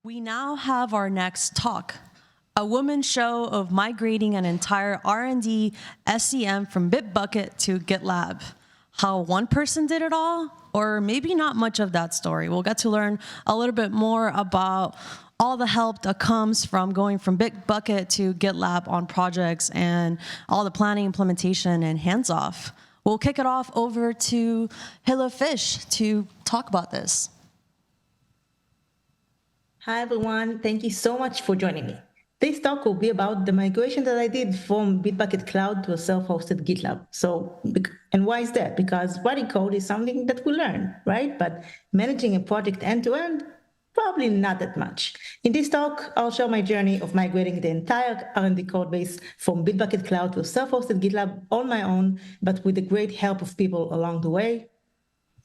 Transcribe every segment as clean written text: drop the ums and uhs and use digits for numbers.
We now have our next talk, a woman's show of migrating an entire R&D SCM from BitBucket to GitLab. How one person did it all, or maybe not much of that story. We'll get to learn a little bit more about all the help that comes from going from BitBucket to GitLab on projects and all the planning, implementation, and hands-off. We'll kick it off over to Hila Fish to talk about this. Hi, everyone. Thank you so much for joining me. This talk will be about the migration that I did from BitBucket Cloud to a self-hosted GitLab. And why is that? Because writing code is something that we learn, right? But managing a project end-to-end, probably not that much. In this talk, I'll show my journey of migrating the entire R&D code base from BitBucket Cloud to a self-hosted GitLab on my own, but with the great help of people along the way.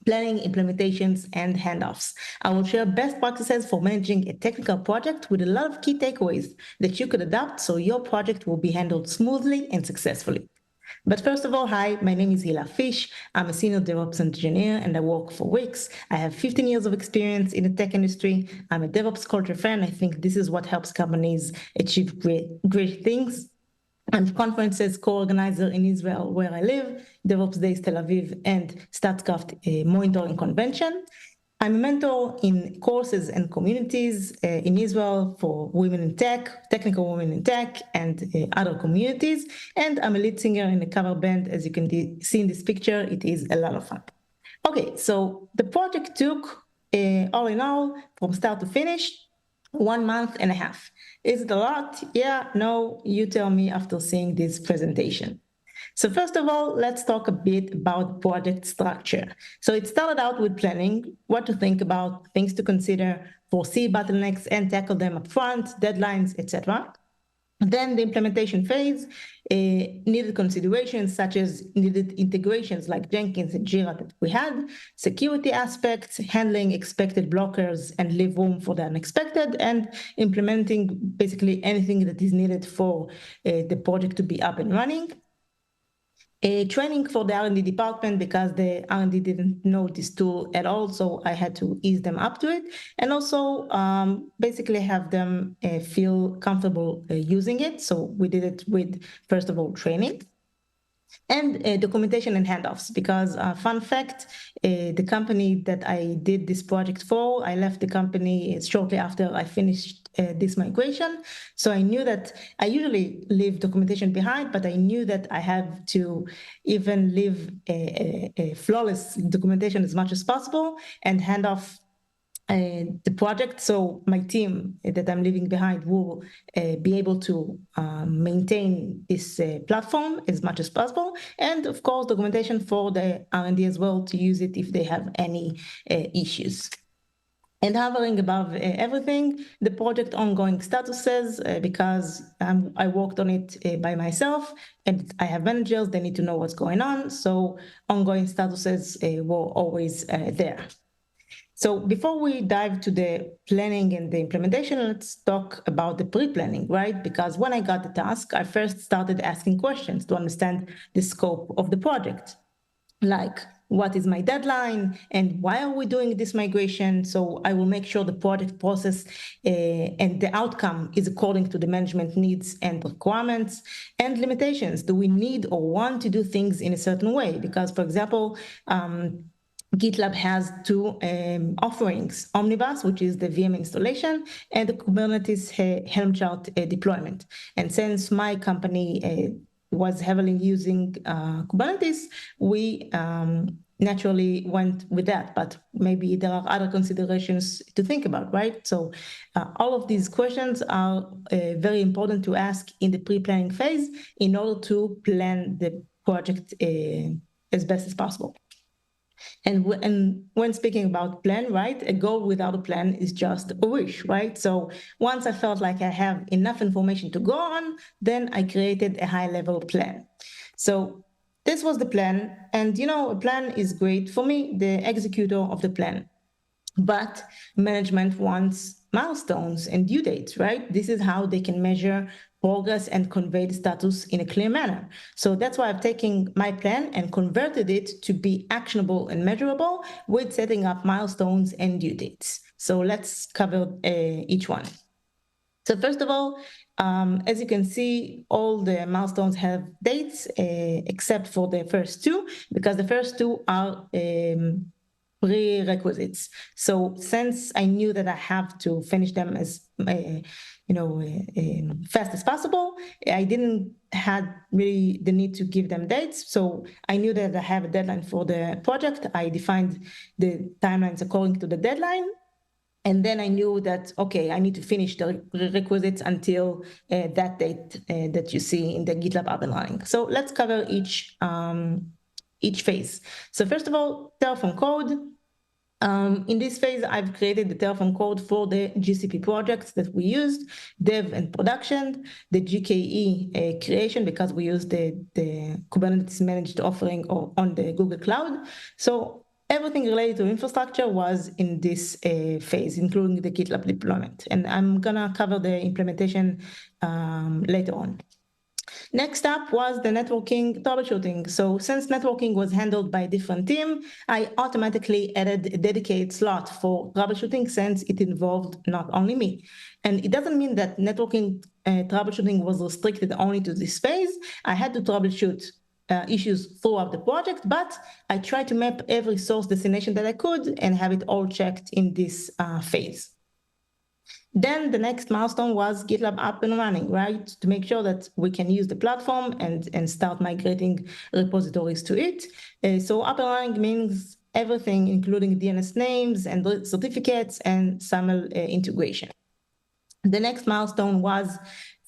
Planning, implementations, and handoffs. I will share best practices for managing a technical project with a lot of key takeaways that you could adopt so your project will be handled smoothly and successfully. But first of all, hi, my name is Hila Fish. I'm a senior DevOps engineer and I work for Wix. I have 15 years of experience in the tech industry. I'm a DevOps culture fan. I think this is what helps companies achieve great things. I'm conferences co-organizer in Israel, where I live, DevOps Days Tel Aviv, and Statcraft Monitoring Convention. I'm a mentor in courses and communities in Israel for women in tech, technical women in tech, and other communities. And I'm a lead singer in a cover band. As you can see in this picture, it is a lot of fun. Okay, so the project took, all in all, from start to finish, 1.5 months. Is it a lot? Yeah, no, you tell me after seeing this presentation. So first of all, let's talk a bit about project structure. So it started out with planning, what to think about, things to consider, foresee bottlenecks and tackle them up front, deadlines, etc. Then the implementation phase needed considerations such as needed integrations like Jenkins and Jira that we had, security aspects, handling expected blockers and leave room for the unexpected, and implementing basically anything that is needed for the project to be up and running. Training for the R&D department because the R&D didn't know this tool at all, so I had to ease them up to it, and also basically have them feel comfortable using it. So we did it with, first of all, training. And documentation and handoffs, because fun fact, the company that I did this project for, I left the company shortly after I finished this migration. So I knew that I usually leave documentation behind, but I knew that I have to even leave a flawless documentation as much as possible and hand off the project, so my team that I'm leaving behind will be able to maintain this platform as much as possible, and of course documentation for the R&D as well to use it if they have any issues. And hovering above everything, the project ongoing statuses, because I worked on it by myself, and I have managers, they need to know what's going on, so ongoing statuses were always there. So before we dive to the planning and the implementation, let's talk about the pre-planning, right? Because when I got the task, I first started asking questions to understand the scope of the project. Like, what is my deadline and why are we doing this migration? So I will make sure the project process and the outcome is according to the management needs and requirements and limitations. Do we need or want to do things in a certain way? Because, for example, GitLab has two offerings, Omnibus, which is the VM installation, and the Kubernetes Helm chart deployment. And since my company was heavily using Kubernetes, we naturally went with that, but maybe there are other considerations to think about, right? So all of these questions are very important to ask in the pre-planning phase in order to plan the project as best as possible. And when speaking about plan, right, a goal without a plan is just a wish, right? So once I felt like I have enough information to go on, then I created a high-level plan. So this was the plan, and a plan is great for me, the executor of the plan. But management wants milestones and due dates, right? This is how they can measure progress and convey the status in a clear manner. So that's why I've taken my plan and converted it to be actionable and measurable with setting up milestones and due dates. So let's cover each one. So first of all, as you can see, all the milestones have dates except for the first two, because the first two are prerequisites. So since I knew that I have to finish them as fast as possible, I didn't had really the need to give them dates. So I knew that I have a deadline for the project. I defined the timelines according to the deadline. And then I knew that, okay, I need to finish the requisites until that date that you see in the GitLab up and running. So let's cover each phase. So first of all, Terraform code. In this phase, I've created the Terraform code for the GCP projects that we used, dev and production, the GKE creation, because we use the Kubernetes managed offering on the Google Cloud. So everything related to infrastructure was in this phase, including the GitLab deployment. And I'm gonna cover the implementation later on. Next up was the networking troubleshooting. So since networking was handled by a different team, I automatically added a dedicated slot for troubleshooting since it involved not only me. And it doesn't mean that networking troubleshooting was restricted only to this phase. I had to troubleshoot issues throughout the project, but I tried to map every source destination that I could and have it all checked in this phase. Then the next milestone was GitLab up and running, right? To make sure that we can use the platform and start migrating repositories to it. So up and running means everything, including DNS names and certificates and SAML integration. The next milestone was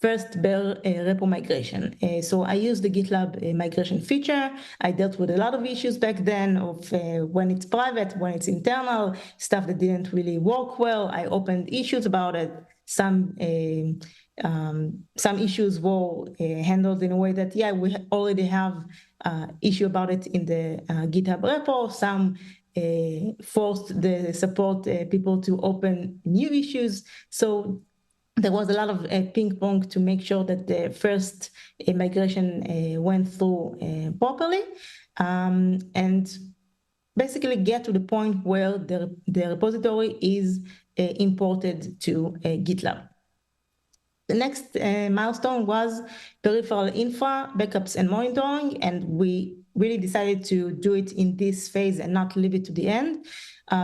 first bare repo migration. So I used the GitLab migration feature. I dealt with a lot of issues back then of when it's private, when it's internal, stuff that didn't really work well. I opened issues about it. Some issues were handled in a way that, yeah, we already have issue about it in the GitHub repo. Some forced the support people to open new issues. So there was a lot of ping pong to make sure that the first migration went through properly, and basically get to the point where the repository is imported to GitLab. The next milestone was peripheral infra, backups and monitoring, and we really decided to do it in this phase and not leave it to the end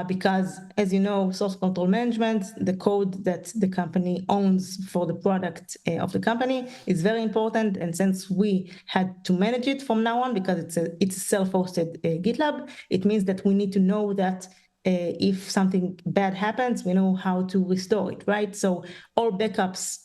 because, as you know, source control management, the code that the company owns for the product of the company is very important. And since we had to manage it from now on because it's a self-hosted GitLab, it means that we need to know that if something bad happens, we know how to restore it, right? So all backups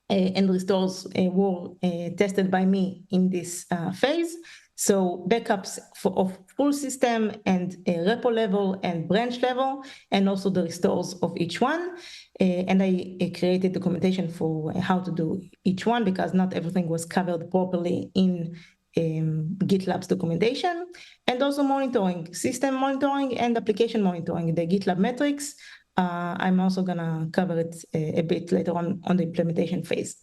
and restores were tested by me in this phase. So backups of full system and repo level and branch level, and also the restores of each one. And I created documentation for how to do each one because not everything was covered properly in GitLab's documentation. And also monitoring, system monitoring and application monitoring, the GitLab metrics. I'm also gonna cover it a bit later on the implementation phase.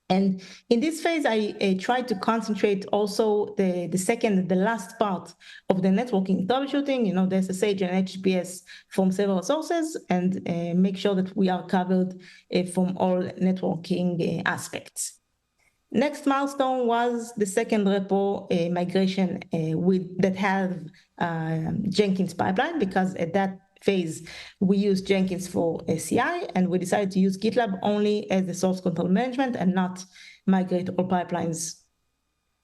And in this phase, I tried to concentrate also the last part of the networking troubleshooting, the SSH and HTTPS from several sources, and make sure that we are covered from all networking aspects. Next milestone was the second repo migration that had Jenkins pipeline, because at that phase, we used Jenkins for CI, and we decided to use GitLab only as the source control management and not migrate all pipelines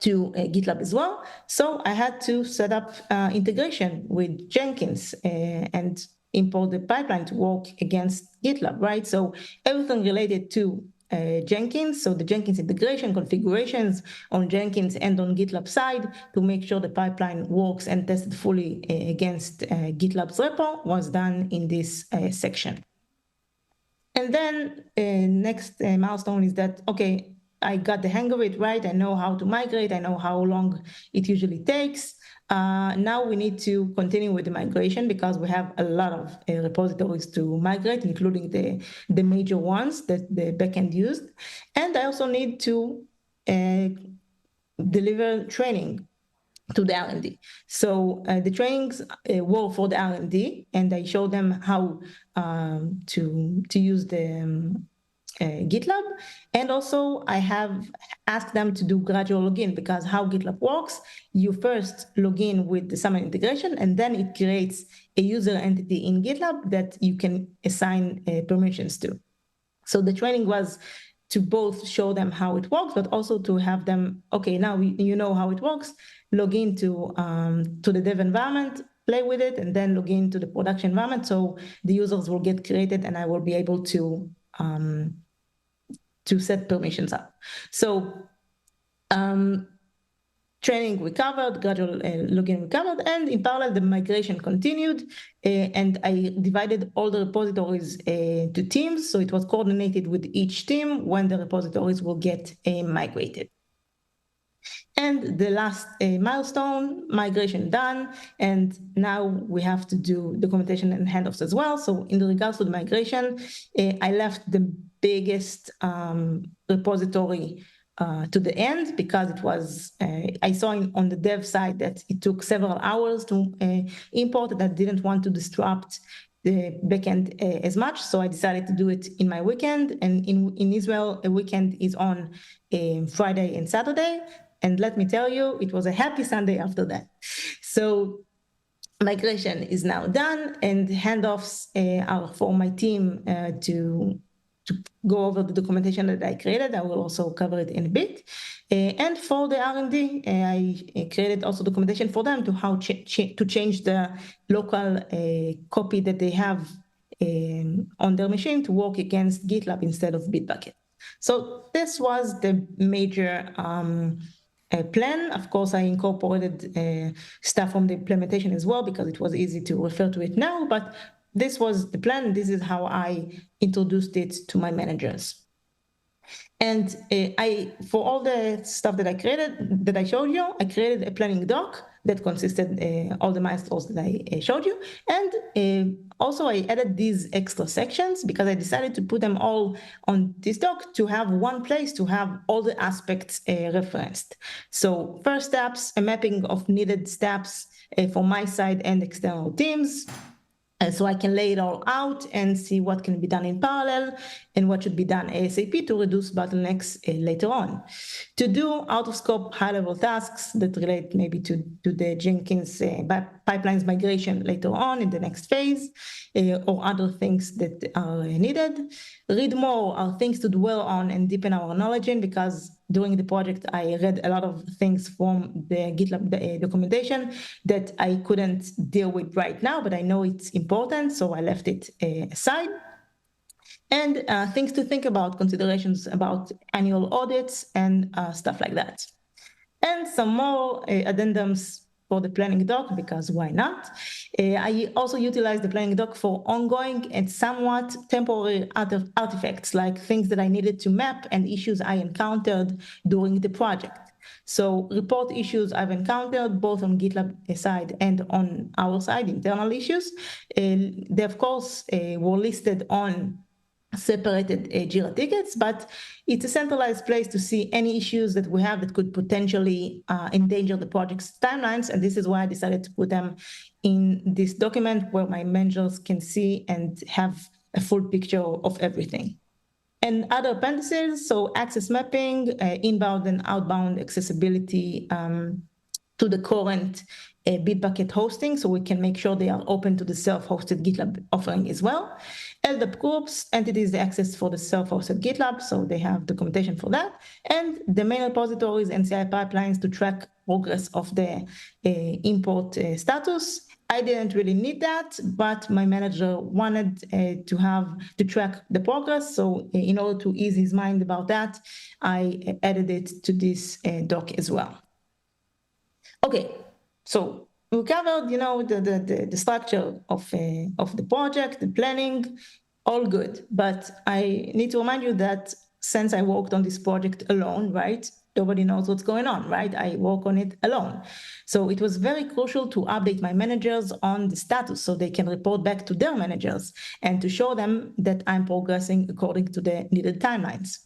to GitLab as well. So I had to set up integration with Jenkins and import the pipeline to work against GitLab, right? So everything related to Jenkins, so the Jenkins integration configurations on Jenkins and on GitLab side to make sure the pipeline works and tested fully against GitLab's repo was done in this section. And then next milestone is that, okay, I got the hang of it, right? I know how to migrate. I know how long it usually takes. now we need to continue with the migration because we have a lot of repositories to migrate, including the major ones that the backend used. And I also need to deliver training to the R&D. So the trainings were for the R&D, and I showed them how to use the GitLab. And also I have asked them to do gradual login, because how GitLab works, you first log in with the Summon integration, and then it creates a user entity in GitLab that you can assign permissions to. So the training was to both show them how it works, but also to have them, okay, now you know how it works, log into to the dev environment, play with it, and then log into the production environment. So the users will get created and I will be able to set permissions up. So training we covered, gradual login we covered, and in parallel, the migration continued, and I divided all the repositories to teams, so it was coordinated with each team when the repositories will get migrated. And the last milestone, migration done, and now we have to do documentation and handoffs as well. So in regards to the migration, I left the biggest repository to the end, because it was, I saw on the dev side that it took several hours to import, and I didn't want to disrupt the backend as much. So I decided to do it in my weekend. And in Israel, a weekend is on Friday and Saturday. And let me tell you, it was a happy Sunday after that. So migration is now done, and handoffs are for my team to go over the documentation that I created. I will also cover it in a bit. And for the R&D, I created also documentation for them to how to change the local copy that they have on their machine to work against GitLab instead of BitBucket. So this was the major plan. Of course, I incorporated stuff from the implementation as well, because it was easy to refer to it now, but this was the plan. This is how I introduced it to my managers. And for all the stuff that I created, that I showed you, I created a planning doc that consisted all the milestones that I showed you. And also I added these extra sections because I decided to put them all on this doc to have one place to have all the aspects referenced. So first steps, a mapping of needed steps for my side and external teams. So I can lay it all out and see what can be done in parallel and what should be done ASAP to reduce bottlenecks later on. To do out-of-scope high-level tasks that relate maybe to the Jenkins pipelines migration later on in the next phase, or other things that are needed. Read more are things to dwell on and deepen our knowledge in, because during the project, I read a lot of things from the GitLab documentation that I couldn't deal with right now, but I know it's important, so I left it aside. And things to think about, considerations about annual audits and stuff like that. And some more addendums for the planning doc, because why not? I also utilized the planning doc for ongoing and somewhat temporary artifacts, like things that I needed to map and issues I encountered during the project. So report issues I've encountered both on GitLab side and on our side, internal issues. They, of course, were listed on separated Jira tickets, but it's a centralized place to see any issues that we have that could potentially endanger the project's timelines. And this is why I decided to put them in this document where my managers can see and have a full picture of everything. And other appendices, so access mapping, inbound and outbound accessibility to the current BitBucket hosting, so we can make sure they are open to the self-hosted GitLab offering as well. LDAP groups, entities access for the self-hosted GitLab, so they have documentation for that. And the main repositories and CI pipelines to track progress of the import status. I didn't really need that, but my manager wanted to track the progress. So in order to ease his mind about that, I added it to this doc as well. Okay, so we covered, the structure of the project, the planning, all good. But I need to remind you that since I worked on this project alone, right, nobody knows what's going on, right? I work on it alone. So it was very crucial to update my managers on the status so they can report back to their managers and to show them that I'm progressing according to the needed timelines.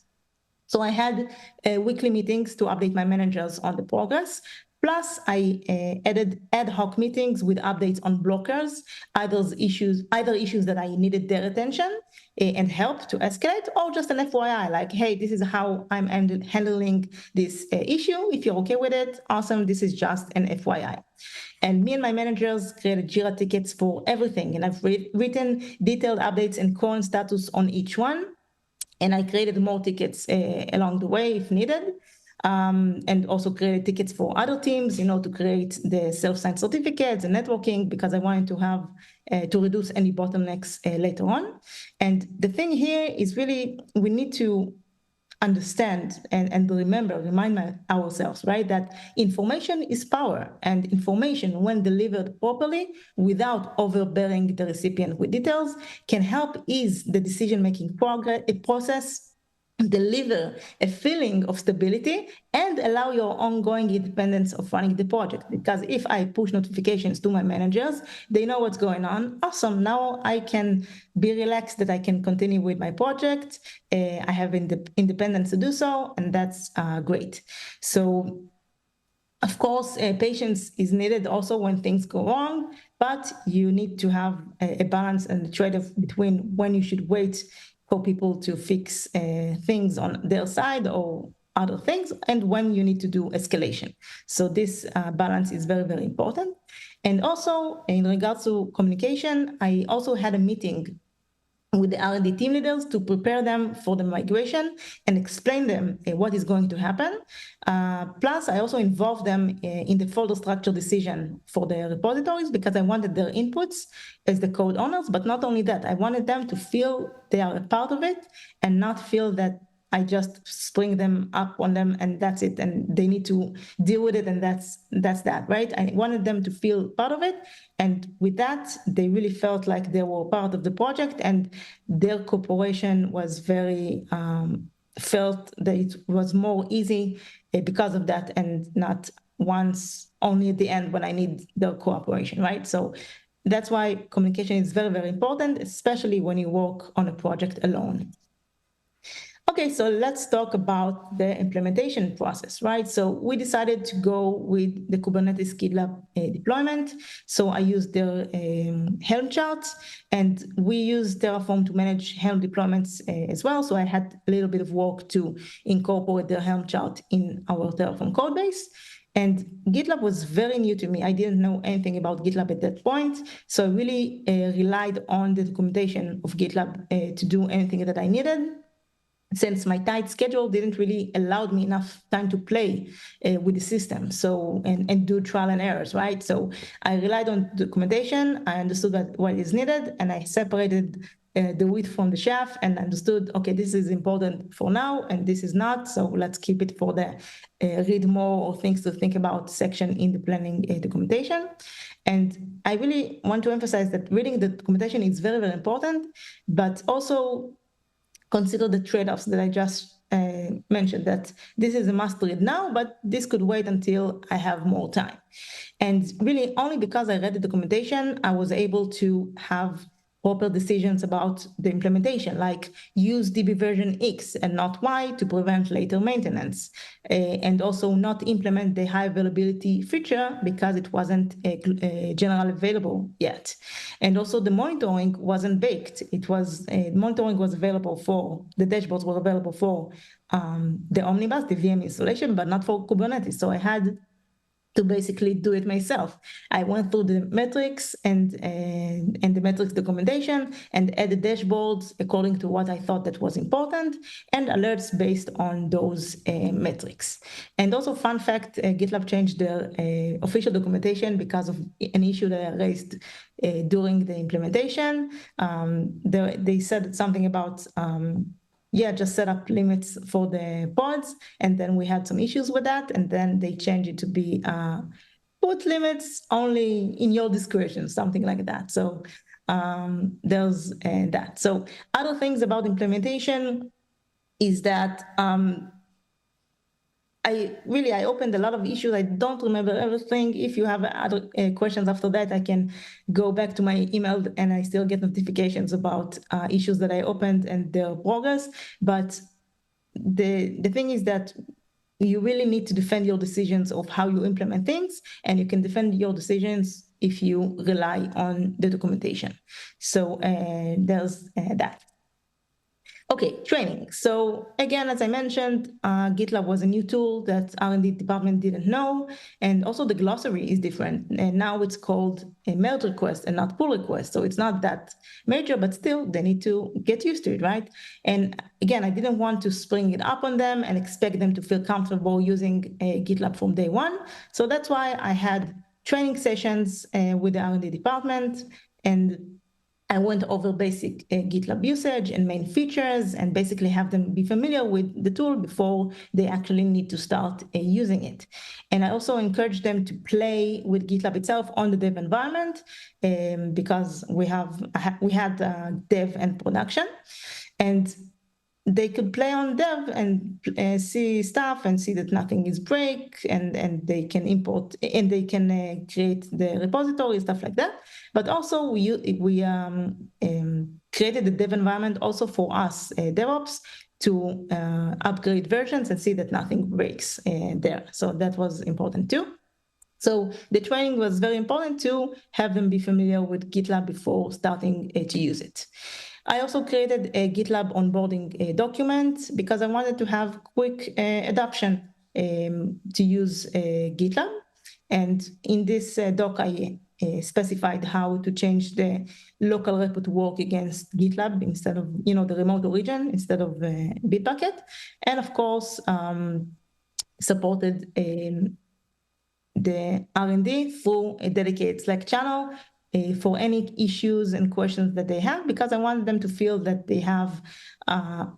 So I had weekly meetings to update my managers on the progress. Plus, I added ad hoc meetings with updates on blockers, either issues that I needed their attention and help to escalate, or just an FYI, like, hey, this is how I'm handling this issue. If you're okay with it, awesome. This is just an FYI. And me and my managers created Jira tickets for everything. And I've written detailed updates and current status on each one. And I created more tickets along the way if needed. And also created tickets for other teams, to create the self-signed certificates and networking, because I wanted to have to reduce any bottlenecks later on. And the thing here is really we need to understand and remind ourselves, right, that information is power, and information, when delivered properly without overbearing the recipient with details, can help ease the decision-making process, deliver a feeling of stability, and allow your ongoing independence of running the project. Because if I push notifications to my managers, they know what's going on. Awesome. Now I can be relaxed that I can continue with my project. I have independence to do so, and that's great. So, of course, patience is needed also when things go wrong, but you need to have a balance and a trade-off between when you should wait for people to fix things on their side or other things, and when you need to do escalation. So this balance is very, very important. And also, in regards to communication, I also had a meeting with the R&D team leaders to prepare them for the migration and explain them what is going to happen. Plus, I also involved them in the folder structure decision for the repositories, because I wanted their inputs as the code owners. But not only that, I wanted them to feel they are a part of it and not feel that I just spring them up on them and that's it, and they need to deal with it, and that's that, right? I wanted them to feel part of it, and with that, they really felt like they were part of the project, and their cooperation was very felt that it was more easy because of that, and not once only at the end when I need their cooperation, right? So that's why communication is very, very important, especially when you work on a project alone. Okay, so let's talk about the implementation process, right? So we decided to go with the Kubernetes GitLab deployment. So I used their Helm charts, and we used Terraform to manage Helm deployments as well. So I had a little bit of work to incorporate their Helm chart in our Terraform codebase. And GitLab was very new to me. I didn't know anything about GitLab at that point. So I really relied on the documentation of GitLab to do anything that I needed, since my tight schedule didn't really allow me enough time to play with the system, so and do trial and errors, right? So I relied on documentation. I understood what is needed, and I separated the wheat from the chaff, and understood, okay, this is important for now, and this is not. So let's keep it for the read more or things to think about section in the planning documentation. And I really want to emphasize that reading the documentation is very, very important, but also consider the trade-offs that I just mentioned, that this is a must read now, but this could wait until I have more time. And really, only because I read the documentation, I was able to have proper decisions about the implementation, like use DB version X and not Y to prevent later maintenance, and also not implement the high availability feature because it wasn't generally available yet. And also the monitoring wasn't baked. It was monitoring was available for, the dashboards were available for the Omnibus, the VM installation, but not for Kubernetes. So I had to basically do it myself. I went through the metrics and the metrics documentation and added dashboards according to what I thought that was important, and alerts based on those metrics. And also, fun fact, GitLab changed their official documentation because of an issue that I raised during the implementation. They said something about just set up limits for the pods, and then we had some issues with that, and then they changed it to be put limits only in your discretion, something like that. So there's that. So other things about implementation is that I opened a lot of issues. I don't remember everything. If you have other questions after that, I can go back to my email, and I still get notifications about issues that I opened and their progress. But the thing is that you really need to defend your decisions of how you implement things, and you can defend your decisions if you rely on the documentation. So there's that. Okay, training. So again, as I mentioned, GitLab was a new tool that R&D department didn't know, and also the glossary is different. And now it's called a merge request and not pull request. So it's not that major, but still they need to get used to it, right? And again, I didn't want to spring it up on them and expect them to feel comfortable using GitLab from day one. So that's why I had training sessions with the R&D department, and I went over basic GitLab usage and main features, and basically have them be familiar with the tool before they actually need to start using it. And I also encouraged them to play with GitLab itself on the dev environment, because we had dev and production, and they could play on dev and see stuff and see that nothing is break, and they can import and they can create the repository, stuff like that. But also we created the dev environment also for us DevOps to upgrade versions and see that nothing breaks there. So that was important too. So the training was very important to have them be familiar with GitLab before starting to use it. I also created a GitLab onboarding document because I wanted to have quick adoption to use GitLab. And in this doc, I specified how to change the local repo to work against GitLab instead of, the remote origin instead of BitBucket. And of course, supported the R&D through a dedicated Slack channel for any issues and questions that they have, because I wanted them to feel that they have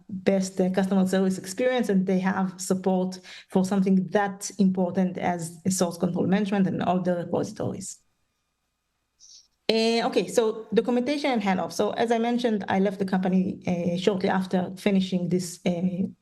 best customer service experience and they have support for something that important as source control management and all the repositories. Okay, so documentation and handoff. So as I mentioned, I left the company shortly after finishing this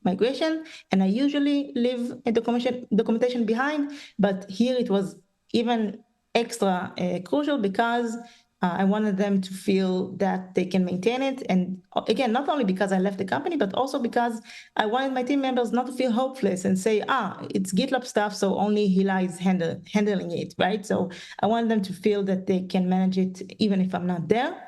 migration, and I usually leave a documentation behind, but here it was even extra crucial because I wanted them to feel that they can maintain it. And again, not only because I left the company, but also because I wanted my team members not to feel hopeless and say, it's GitLab stuff, so only Hila is handling it, right? So I wanted them to feel that they can manage it even if I'm not there.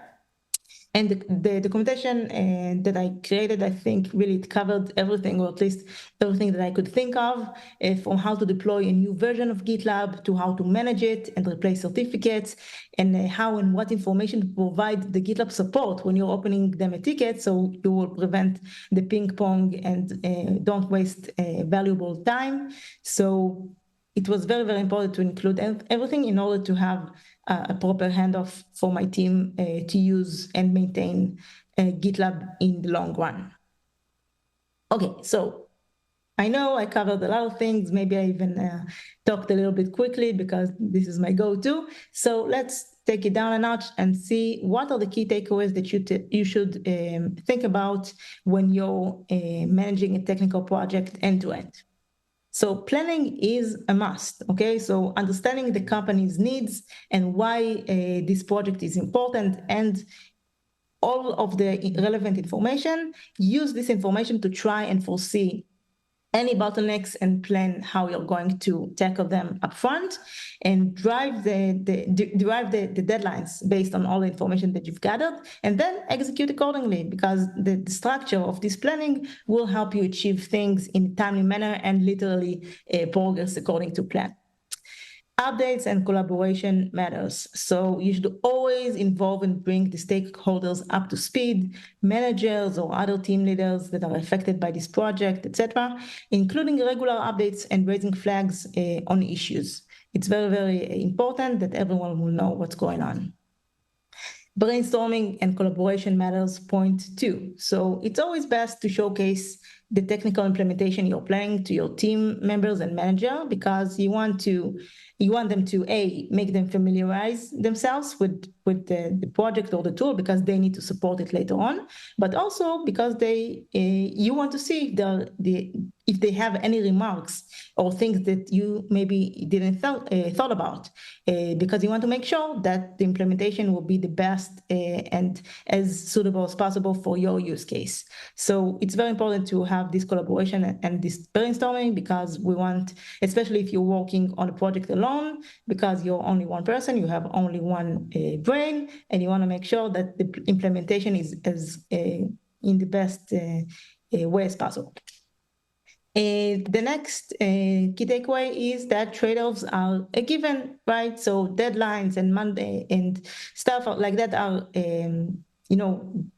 And the documentation that I created, I think really covered everything, or at least everything that I could think of, from how to deploy a new version of GitLab to how to manage it and replace certificates, and how and what information to provide the GitLab support when you're opening them a ticket, so you will prevent the ping pong and don't waste valuable time. So it was very, very important to include everything in order to have a proper handoff for my team to use and maintain GitLab in the long run. Okay, so I know I covered a lot of things. Maybe I even talked a little bit quickly because this is my go-to. So let's take it down a notch and see what are the key takeaways that you should think about when you're managing a technical project end-to-end. So planning is a must, okay? So understanding the company's needs and why this project is important, and all of the relevant information, use this information to try and foresee any bottlenecks and plan how you're going to tackle them upfront, and derive the deadlines based on all the information that you've gathered, and then execute accordingly, because the structure of this planning will help you achieve things in a timely manner and literally progress according to plan. Updates and collaboration matters. So you should always involve and bring the stakeholders up to speed, managers or other team leaders that are affected by this project, etc., including regular updates and raising flags on issues. It's very, very important that everyone will know what's going on. Brainstorming and collaboration matters, point 2. So it's always best to showcase the technical implementation you're planning to your team members and manager, because you want them to make them familiarize themselves with the project or the tool, because they need to support it later on, but also because you want to see if they have any remarks or things that you maybe didn't thought about, because you want to make sure that the implementation will be the best and as suitable as possible for your use case. So it's very important to have this collaboration and this brainstorming, because we want, especially if you're working on a project alone, because you're only one person, you have only one brain, and you want to make sure that the implementation is as in the best way as possible. The next key takeaway is that trade-offs are a given, right? So deadlines and Monday and stuff like that are,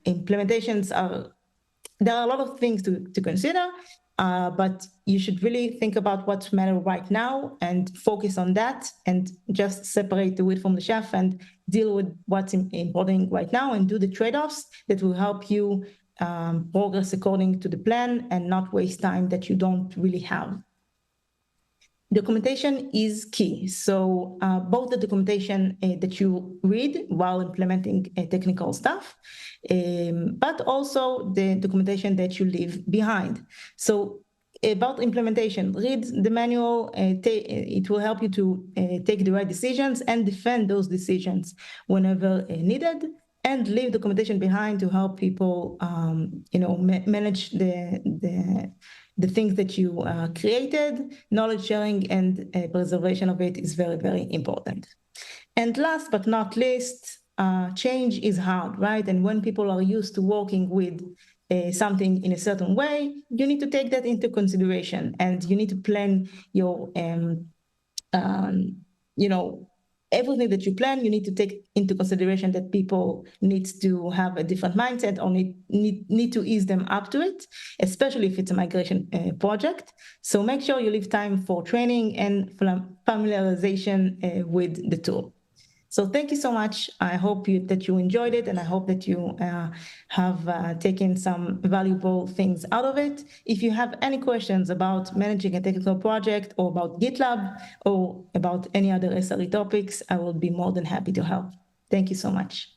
implementations are, there are a lot of things to consider, but you should really think about what matters right now and focus on that, and just separate the wheat from the chaff and deal with what's important right now and do the trade-offs that will help you progress according to the plan and not waste time that you don't really have. Documentation is key. So both the documentation that you read while implementing technical stuff, but also the documentation that you leave behind. So about implementation, read the manual. It will help you to take the right decisions and defend those decisions whenever needed, and leave documentation behind to help people, manage the things that you created. Knowledge sharing and preservation of it is very, very important. And last but not least, change is hard, right? And when people are used to working with something in a certain way, you need to take that into consideration, and you need to plan your, everything that you plan, you need to take into consideration that people need to have a different mindset or need to ease them up to it, especially if it's a migration project. So make sure you leave time for training and familiarization with the tool. So thank you so much. I hope that you enjoyed it, and I hope that you have taken some valuable things out of it. If you have any questions about managing a technical project, or about GitLab, or about any other SRE topics, I will be more than happy to help. Thank you so much.